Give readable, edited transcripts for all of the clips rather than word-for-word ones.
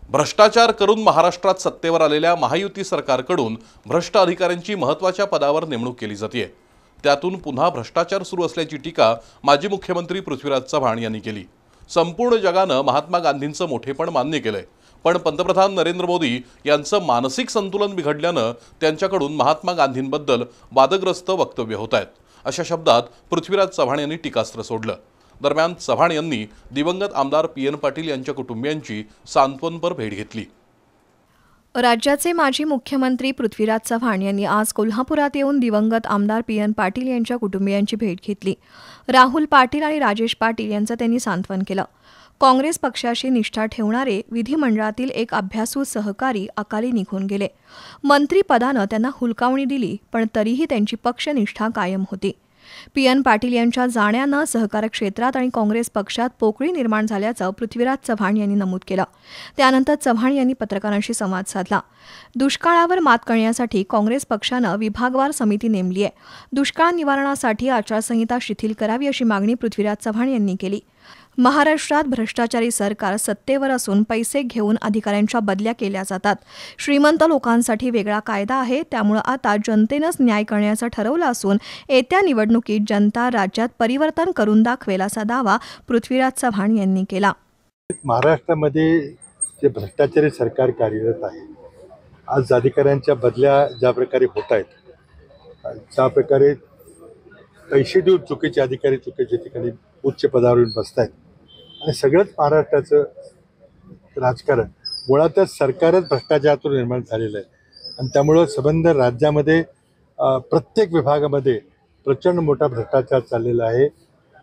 भ्रष्टाचार करून महाराष्ट्रात सत्तेवर आलेल्या महायुती सरकारकडून भ्रष्ट अधिकाऱ्यांची महत्त्वाच्या पदावर नेमणूक केली जाते। त्यातून पुन्हा भ्रष्टाचार सुरू असल्याची टीका माजी मुख्यमंत्री पृथ्वीराज चव्हाण यांनी केली। संपूर्ण जगाने महात्मा गांधींचं मोठेपण मान्य केलंय, पण पंतप्रधान नरेंद्र मोदी यांचं मानसिक संतुलन बिघडल्यानं त्यांच्याकडून महात्मा गांधींबद्दल वादग्रस्त वक्तव्य होत आहेत, अशा शब्दात पृथ्वीराज चव्हाण यांनी टीकास्त्र सोडलं। दरम्यान चव्हाण यांनी दिवंगत आमदार पी.एन. पाटील यांच्या कुटुंबियांची सांत्वनपर भेट घेतली। राज्याचे माजी मुख्यमंत्री पृथ्वीराज चव्हाण यांनी आज कोल्हापुरात येऊन दिवंगत आमदार पी.एन. पाटील यांच्या कुटुंबियांची भेट घेतली। राहुल पाटील आणि राजेश पाटील यांचं त्यांनी सांत्वन केलं। काँग्रेस पक्षाशी निष्ठा ठेवणारे विधिमंडळातील एक अभ्यासू सहकारी अकाली निघून गेले। मंत्रिपदानं त्यांना हुलकावणी दिली, पण तरीही त्यांची पक्षनिष्ठा कायम होती। पी.एन. पाटील यांच्या जाण्यानं सहकार क्षेत्रात आणि काँग्रेस पक्षात पोकळी निर्माण झाल्याचं पृथ्वीराज चव्हाण यांनी नमूद केलं। त्यानंतर चव्हाण यांनी पत्रकारांशी संवाद साधला। दुष्काळावर मात करण्यासाठी काँग्रेस पक्षानं विभागवार समिती नेमली आहे। दुष्काळ निवारणासाठी आचारसंहिता शिथिल करावी अशी मागणी पृथ्वीराज चव्हाण यांनी केली। महाराष्ट्रात भ्रष्टाचारी सरकार सत्तेवर असून पैसे घेऊन अधिकाऱ्यांच्या बदल्या केल्या जातात। श्रीमंत लोकांसाठी वेगळा कायदा आहे, त्यामुळे आता जनतेनंच न्याय करण्याचं ठरवलं असून येत्या निवडणुकीत जनता राज्यात परिवर्तन करून दाखवेल असा दावा पृथ्वीराज चव्हाण यांनी केला। महाराष्ट्रामध्ये जे भ्रष्टाचारी सरकार कार्यरत आहे, आज अधिकाऱ्यांच्या बदल्या ज्या प्रकारे होत आहेत, ज्या प्रकारे पैसे देऊन चुकीचे अधिकारी चुकीच्या ठिकाणी उच्च पदावर येऊन बसत आहेत आणि सगळंच महाराष्ट्राचं राजकारण मुळातच सरकारच भ्रष्टाचारातून निर्माण झालेलं आहे आणि त्यामुळं संबंध राज्यामध्ये प्रत्येक विभागामध्ये प्रचंड मोठा भ्रष्टाचार चाललेला आहे।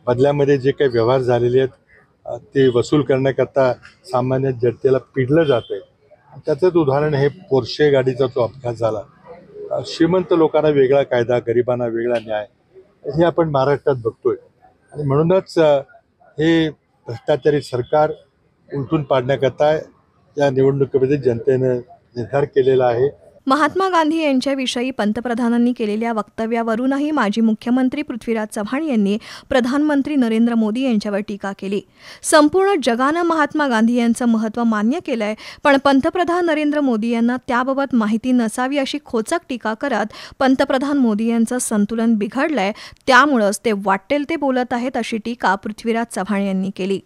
बदल्यामध्ये जे काही व्यवहार झालेले आहेत ते वसूल करण्याकरता सामान्य जनतेला पिडलं जातं आहे। त्याचंच उदाहरण हे पोर्शे गाडीचा जो अपघात झाला। श्रीमंत लोकांना वेगळा कायदा, गरिबांना वेगळा न्याय, हे आपण महाराष्ट्रात बघतोय आणि म्हणूनच हे भ्रष्टाचारी सरकार उलटून पाडण्याकरता या निवडणुकीमध्ये जनतेने निर्धार केलेला आहे। महात्मा गांधी यांच्याविषयी पंतप्रधानांनी केलेल्या वक्तव्यावरूनही माजी मुख्यमंत्री पृथ्वीराज चव्हाण यांनी प्रधानमंत्री नरेंद्र मोदी यांच्यावर टीका केली। संपूर्ण जगानं महात्मा गांधी यांचं महत्त्व मान्य केलंय, पण पंतप्रधान नरेंद्र मोदी यांना त्याबाबत माहिती नसावी अशी खोचक टीका करत पंतप्रधान मोदी यांचं संतुलन बिघडलंय, त्यामुळेच ते वाटेल ते बोलत आहेत अशी टीका पृथ्वीराज चव्हाण यांनी केली।